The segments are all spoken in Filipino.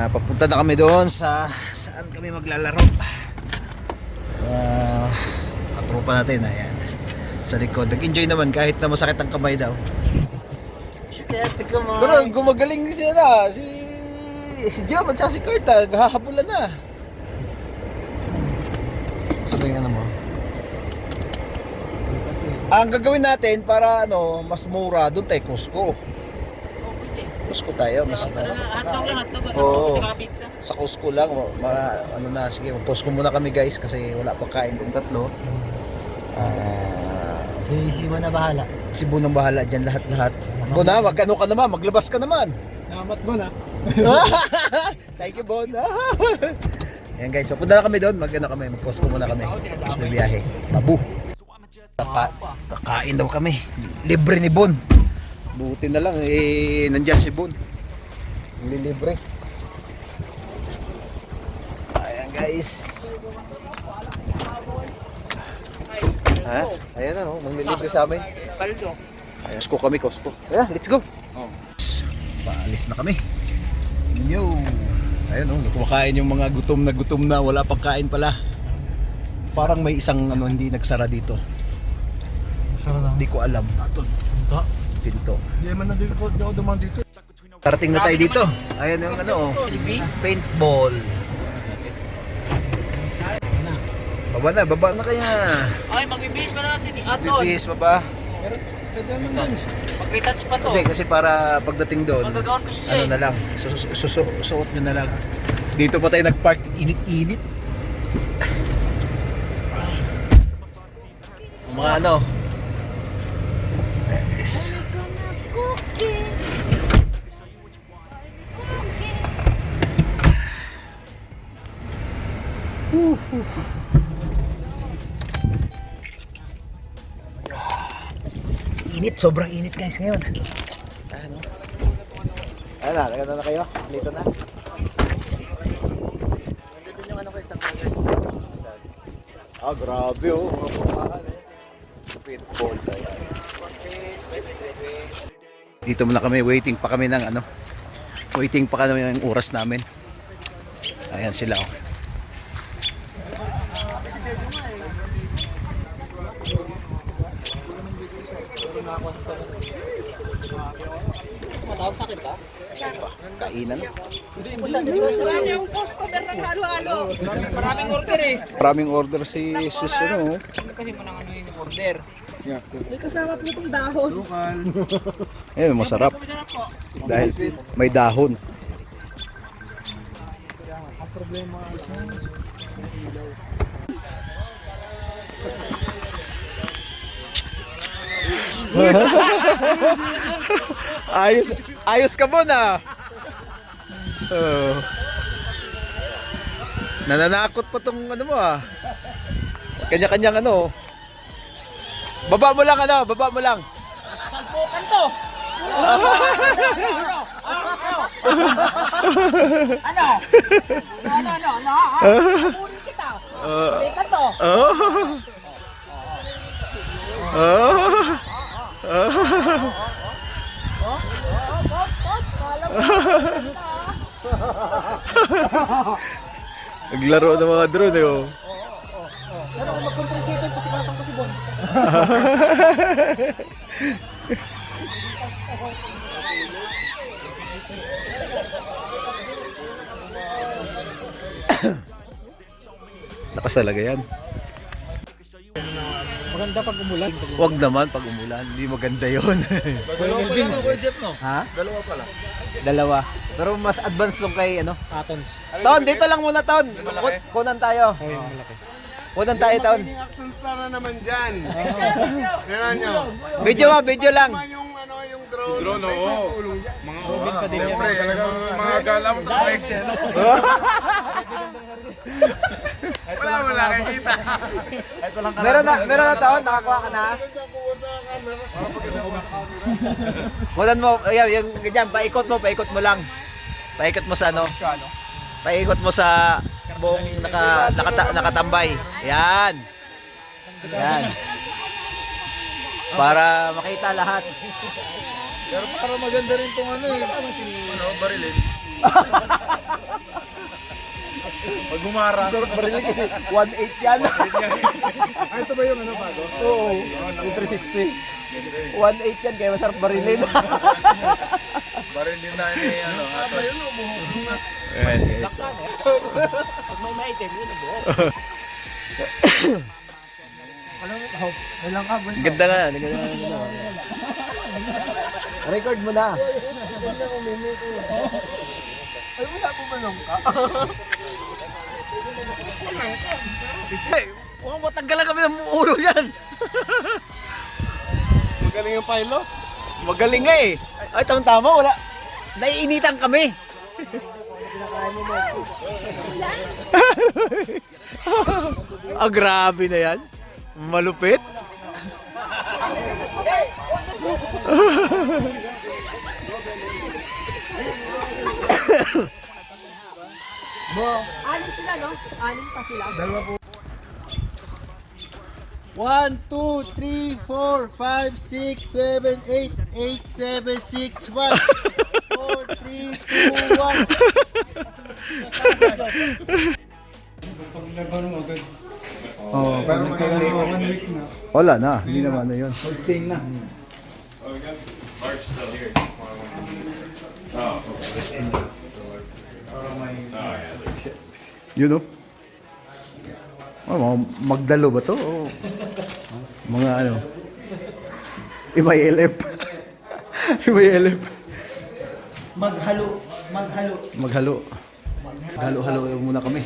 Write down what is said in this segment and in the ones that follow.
Papunta na kami doon sa saan kami maglalaro. Katropa natin, ayan. Sa likod. Nag-enjoy naman kahit na masakit ang kamay daw. Pero gumagaling sila. Si Jam at si Kurt, hahabulan na. Saan yung ano mo? Ang gagawin natin para mas mura, doon tayo Costco. Costco tayo, mas Hotdog lang, hotdog. Oo. Tsaka pizza. Sa Costco lang, sige, Costco muna kami guys kasi wala pang kain tong tatlo. Si Bon na bahala. Si Bon ang bahala dyan lahat-lahat. Bon na, mag-ano ka naman, maglabas ka naman. Salamat Bon ha. Thank you Bon. Ayan guys, papunta na kami doon, mag-Costco muna kami. Tapos may biyahe. Tabu. Kakain daw kami. Libre ni Bon. Buti na lang, nandyan si Bon. Libre. Ayan guys. Ha? Ayan na, manglilibre sa amin. Paldo. Ayan, Costco. Ayan, let's go. Paalis na kami. Yo. Ayun kumakain yung mga gutom na wala pang kain pala. Parang may isang hindi nagsara dito. Hindi ko alam. Pinto. Hindi man na dito ako dumaan dito. Parating na tayo dito. Ayan yung paintball. Baba na kaya. Ay, mag-bibis pa na si Aton. Bibis baba. Mag-retouch pa to. Hindi kasi para pagdating doon, Magagawin ko siya na lang, susuot nyo na lang. Dito pa tayo nagpark, init-init. Mga yes. Init, sobrang init guys ngayon. Lagyan na kayo. Lito na. Nandun yung ko isang kagay. Grabe mga pumahan Pitbull tayo. Dito muna kami, waiting pa kami ng oras namin. Ayan sila Matawag sa akin ba? Kainan. Marami yung customer ng halo-halo. Maraming order Maraming order si sis Kasi mo nang yung order. May kasama po itong dahon. Sukal. Ayun, masarap. Dahil may dahon. Ang problema Ayos ka muna. Nananakot pa tong mo Kanya-kanyang Baba mo lang baba mo lang. Salpukan to. Ano? Kunin kita. Balikan to. Naglaro ng mga drone Ano kung mag-compensate kasi katang ko si Bon. Nakasalaga yan. maganda pag umulan. Huwag naman pag umulan, hindi maganda yun. Ha? Dalawa. Pero mas advanced lang kay Atons. Ton, dito lang muna Ton. Kunan tayo. Oh, yung malaki. Kunan tayo Ton. Action star na naman dyan. Tingnan nyo. Video lang. Yung drone. Oo. Mga Robin pa din yan. siyempre, talagang mga galam sa Excel. Wala nakikita. Meron na Ton, nakakuha ka na. Kunan mo, yung ganyan, paikot mo lang. Paikot mo sa Paikot mo sa buong nakatambay. Yan. Yan. Para makita lahat. Pero para maganda rin itong barilin. Pag gumara. Sarap barilin kasi 1.8 yan. Ay, ito ba yung ano bago? Oo, yung 360. 1.8 yan, kaya masarap barilin. Baril din na ni ano. Ayan guys. Pag may maitim, yun ang buhok. Ilang ka ba? Ganda nga. Record mo na. Ay, wala po ba nung ka? Hey, matanggalan kami ng ulo yan. Magaling yung pilot. Magaling nga eh. Ay, tama-tama, wala. Naiinitan kami. Grabe na yan. Malupit. Anim sila, no? Anim pa sila. 1, 2, 3, 4, 5, 6, 7, 8, 8, 7, 6, 1, 4, 3, 2, 1. Oh, Pero maganda 1 week na. wala na. Hindi naman na yun. Sting na. You know? Oh, magdalo ba to? Oh. Mga ano? Ibayelep. Ibayelep. Maghalo. Maghalo. Halo-halo muna kami.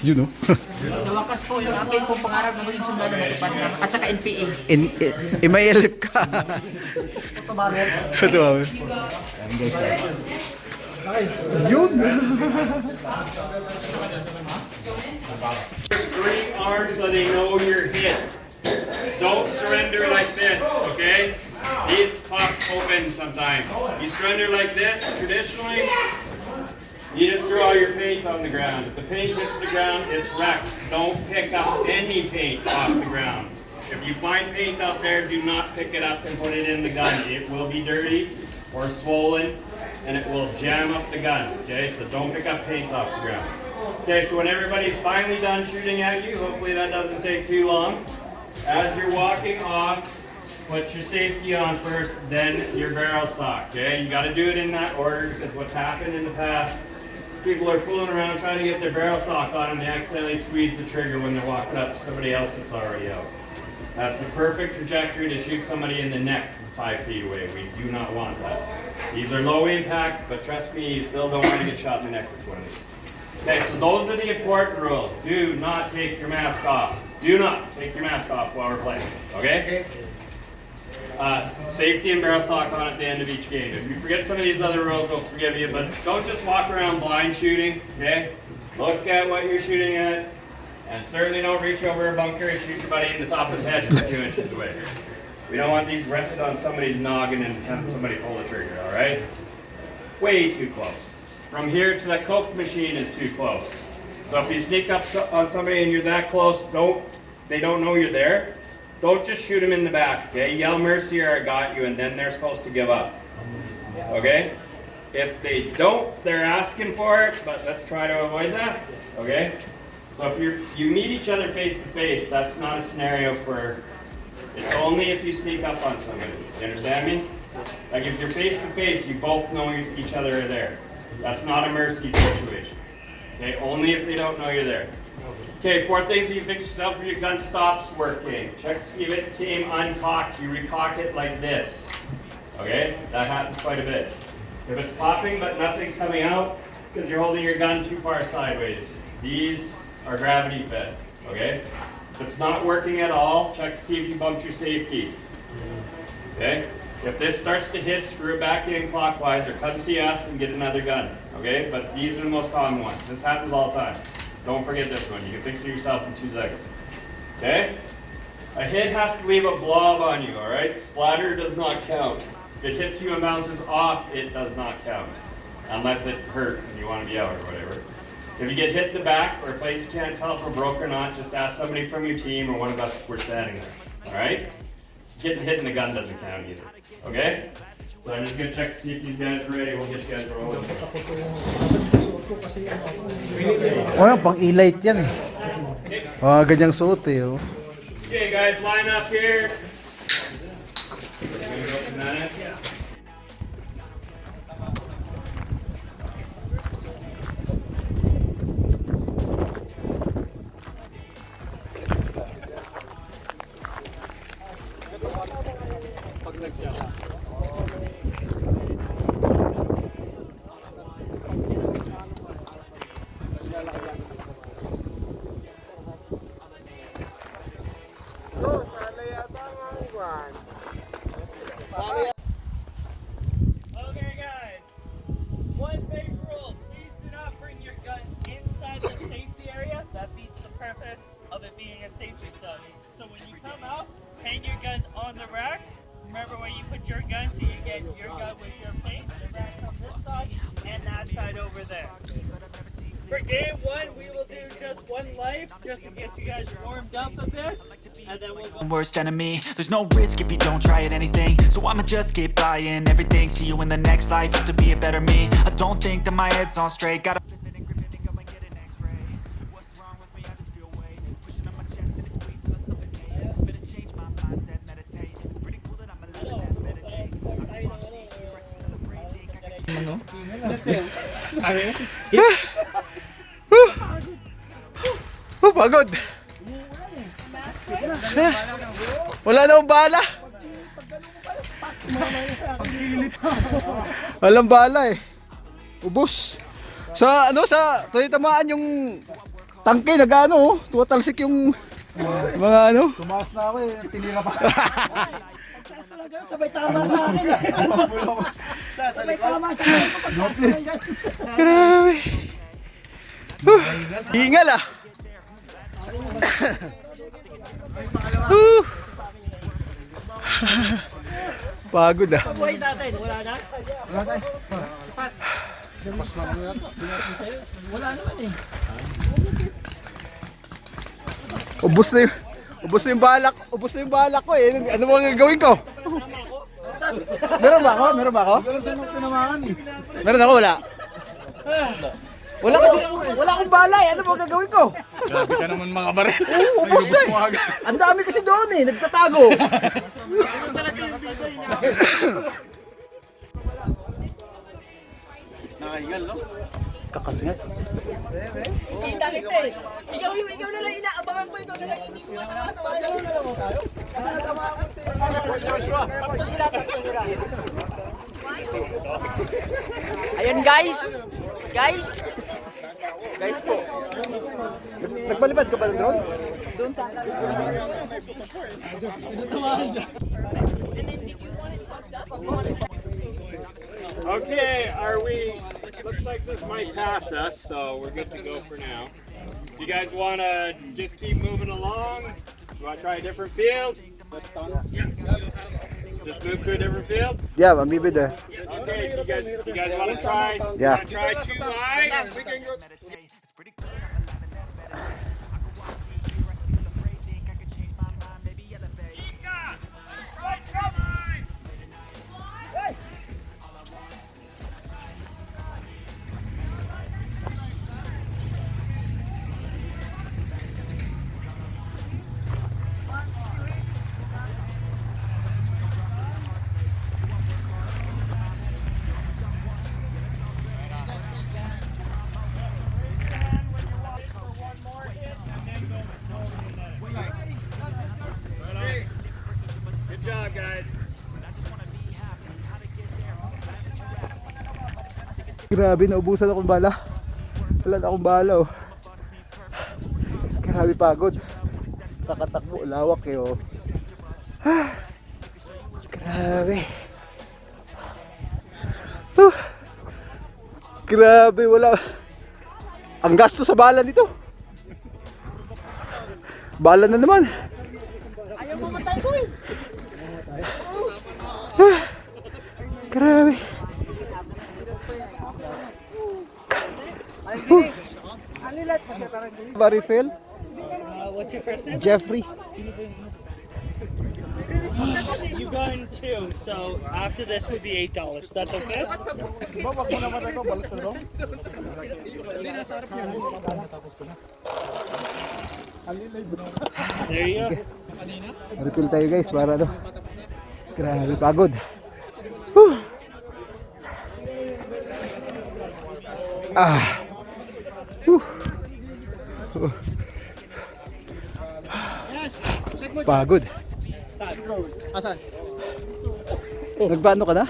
You know? Sa wakas po, yung aking pong pangarap na maging sundalo matupad na. At saka NPA. Imayelep ka. Ito ba? Ayan guys. Yun! 3 arms so they know you're hit. Don't surrender like this, okay? These pop open sometimes. You surrender like this, traditionally, you just throw all your paint on the ground. If the paint hits the ground, it's wrecked. Don't pick up any paint off the ground. If you find paint out there, do not pick it up and put it in the gun. It will be dirty or swollen, and it will jam up the guns, okay? So don't pick up paint off the ground. Okay, so when everybody's finally done shooting at you, hopefully that doesn't take too long, as you're walking off, put your safety on first, then your barrel sock, okay? You gotta do it in that order, because what's happened in the past, people are fooling around trying to get their barrel sock on and they accidentally squeeze the trigger when they're walking up to somebody else that's already out. That's the perfect trajectory to shoot somebody in the neck from 5 feet away. We do not want that. These are low impact, but trust me, you still don't want to get shot in the neck with one of these. Okay, so those are the important rules. Do not take your mask off. Do not take your mask off while we're playing, okay? Safety and barrel sock on at the end of each game. If you forget some of these other rules, we'll forgive you, but don't just walk around blind shooting, okay? Look at what you're shooting at, and certainly don't reach over a bunker and shoot your buddy in the top of the head from 2 inches away. We don't want these rested on somebody's noggin and have somebody pull the trigger, all right? Way too close. From here to that Coke machine is too close. So if you sneak up on somebody and you're that close, they don't know you're there, don't just shoot them in the back, okay? Yell mercy or I got you, and then they're supposed to give up, okay? If they don't, they're asking for it, but let's try to avoid that, okay? So if you meet each other face to face, that's not a scenario for, it's only if you sneak up on somebody, you understand me? Like if you're face to face, you both know each other are there. That's not a mercy situation, okay? Only if they don't know you're there. Okay, 4 things you fix yourself when your gun stops working. Check to see if it came uncocked. You recock it like this. Okay, that happens quite a bit. If it's popping but nothing's coming out, it's because you're holding your gun too far sideways. These are gravity fed. Okay, if it's not working at all, check to see if you bumped your safety. Okay, if this starts to hiss, screw it back in clockwise or come see us and get another gun. Okay, but these are the most common ones. This happens all the time. Don't forget this one. You can fix it yourself in 2 seconds. Okay? A hit has to leave a blob on you, alright? Splatter does not count. If it hits you and bounces off, it does not count. Unless it hurt and you want to be out or whatever. If you get hit in the back or a place you can't tell if we're broke or not, just ask somebody from your team or one of us if we're standing there. Alright? Getting hit in the gun doesn't count either. Okay? So I'm just gonna check to see if these guys are ready. We'll get you guys rolling. Oh, pang e-light yan. Ganyang suot eh. Oh. Okay guys, line up here. We're gonna go from that end. Okay, guys. One big rule: please do not bring your guns inside the safety area. That beats the purpose of it being a safety zone. So when you come out, hang your guns on the rack. Remember where you put your gun, so you get your gun with your paint. The rack on this side and that side over there. For game one, we will do just one life, just to get you guys warmed up a bit, and then we'll go. Worst enemy, there's no risk if you don't try at anything, so I'ma just keep buying everything. See you in the next life, have to be a better me. I don't think that my head's on straight, gotta flip it and grip it and go and get an x-ray. What's wrong with me? I just feel weight pushing on my chest and it squeezes till I suffocate. Better change my mindset, meditate. It's pretty cool that I'm a living that meditate. I can wanna see you rush to celebrate, think I can Oh, pagod. Wala na akong bala. Walang bala eh. Ubos. Sa tamaan yung tangke, nag-ano, tumatalsik yung mga ano. Tumaas na ako eh, tinira pa. Sabay tama sa akin. Sabay tama sa akin. Grabe. Hingal ah. Pagod ah. Buhay sa atin, wala na? Wala naman eh. Ubus na yung balak ko eh. Ano mo ang gagawin ko? Meron ba ako? Meron ako, wala. Wala akong balay. Ano mo gagawin ko? Grabe ka naman mga baril. Oo, ubos na eh. Ang dami kasi doon eh, nagtatago. Kita kita eh. Ikaw na lang inaabangan ko, ikaw na lang hindi ko matatawagan. Ano na lang mo tayo? Kasama ako sila. Ayun guys. Guys po. Nagbalibad ka ba ng drone? Okay, looks like this might pass us, so we're good to go for now. You guys want to just keep moving along? You want to try a different field? Just move to a different field? Yeah, mamibid eh. Okay, you guys want to try? Yeah. Want to try 2 lives? It's pretty clear I'm alive and elevate. I could wanna see you rush to celebrate, think I could change my mind, maybe elevate. Try trouble! Good job, guys. Grabe, naubusan akong bala. Wala na akong bala oh. Grabe pagod. Takatakbo, lawak eh oh. Grabe. Grabe, wala. Ang gasto sa bala nito. Bala na naman. Grabe. Refill? What's your first name? Jeffrey. You've gotten 2, so after this would be $8. That's okay? There you go. Refill tayo guys para ano. Grabe pagod. Whew. Ah. Whew. Pagod. Asan? Nagpaano ka na?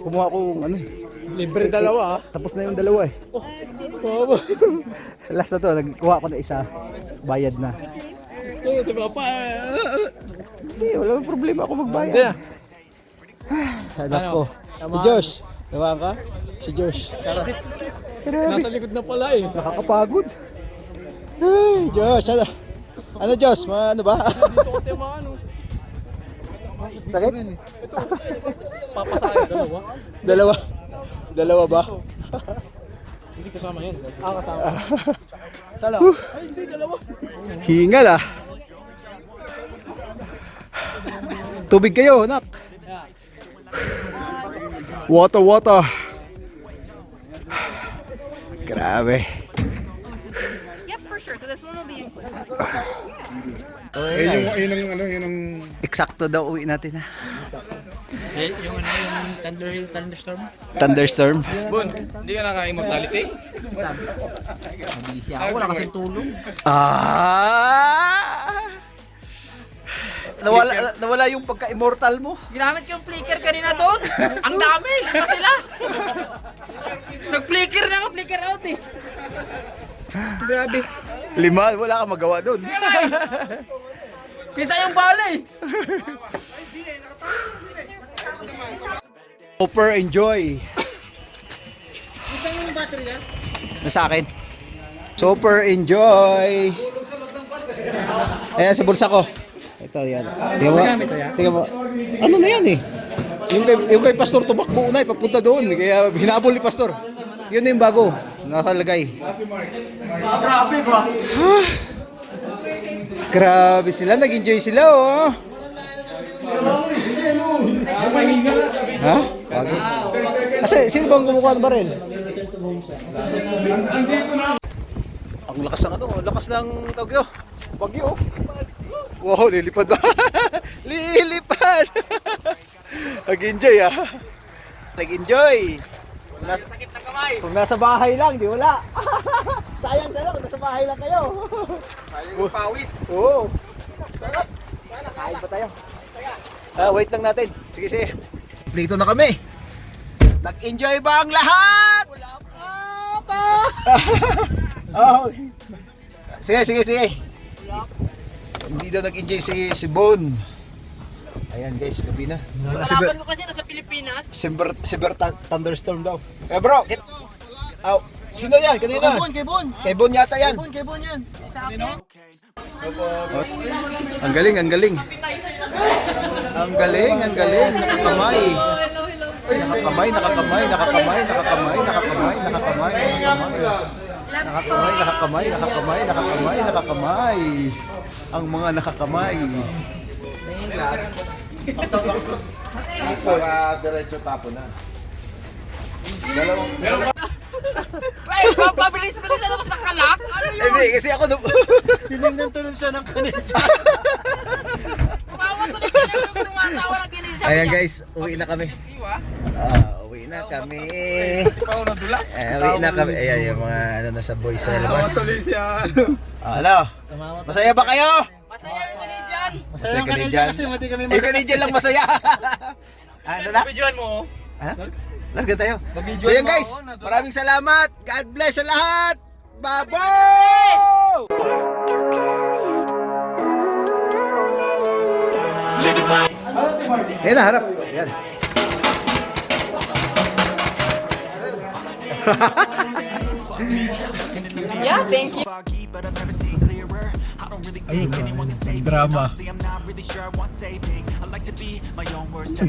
Kumuha akong ano eh. Libre dalawa Tapos na yung dalawa eh. Last na to, nagkuha ako na isa. Bayad na. Sa papa. Hindi, wala problema ako magbayad. Anak ko. Si Josh. Tamaan ka? Si Josh. Nasa likod na pala eh. Nakakapagod. Ay, Josh. Ano Josh? Ano ba? Dito ko tiyamaan. Sakit? Papasahin dalawa. Dalawa. Dalawa ba? Hindi kasama yan. Kasama. Sala. Ay, hindi, dalawa. Hingal ah. Tubig kayo, nak. Water, water. Grabe. Yep, for sure. So this one will be included. Yun ang eksakto daw uwi natin ha. Yung thunderstorm? Thunderstorm. Bun, hindi ka naka-immortality? Mabilis ako, wala kasing tulong. Nawala yung pagka-immortal mo. Ginamit ko yung flicker kanina doon. Ang dami, lima sila. Nag-flicker na nga, flicker out eh. Grabe. 5, wala ka magawa doon. Kisa yung bala eh. Super enjoy. Nasa akin. Super enjoy. Ayan sa bulsa ko. Ito yan. Tingnan mo. Ano na yan eh? Yung kay Pastor tumakbo na papunta doon. Kaya hinabol ni Pastor. Yun na yung bago. Nakalagay. Grabe ba? Grabe sila. Nag-enjoy sila oh. Ha? Bago. Kasi sino bang kumukuha ng baril? Ang lakas ng ano, ang lakas ng tawag ito. Bagyo. Wow, lilipad ba? Lilipad! Nag-enjoy ah. Nag-enjoy. Kung nasa bahay lang, di wala. Sayang sana kung nasa bahay lang kayo. Sayang pawis. Oo. Sarap. Kain pa tayo. Wait lang natin. Sige, sige. Plito na kami. Nag-enjoy ba ang lahat? Wala pa. Oh. Sige, sige, sige. Hindi daw nag-enjoy si Bon. Ayan guys, gabi na. Harapan ko kasi nasa Pilipinas. Silver thunderstorm daw. Bro, sino yan? Kanina? Kay Bon. Kay Bon yata yan. Kay Bon yan. Ang galing, ang galing. Ang galing, ang galing. Nakakamay. Nakakamay, nakakamay, nakakamay, nakakamay, nakakamay, nakakamay, nakakamay, nakakamay, nakakamay, nakakamay. Ang mga nakakamay. Para diretso tapo na. Ay, pabilis-bilis na mas nakalak. Ano yun? Hindi, kasi ako Tinignan tulong siya ng kanina. Tumawa tuloy ka lang yung tumatawa lang ginisa. Ayan guys, uwi na kami. Uwi na kami. Ikaw nadulas. Uwi na kami. Ayan yung mga ano nasa boys sa labas. siya. Ano? Masaya ba kayo? Masaya yung Canadian. Masaya ang kanina kasi mati kami Yung Canadian lang masaya. Ano na? Videoan mo. Ano? Larga tayo. So yan guys, maraming salamat. God bless sa lahat. Babo! Ayan na, harap. Ayan. Yeah, thank you. Foggy, but I've never seen clearer. I don't really Ayun, think anyone can save me. drama. And honestly, I'm not really sure I want saving. I like to be my own worst Ayun.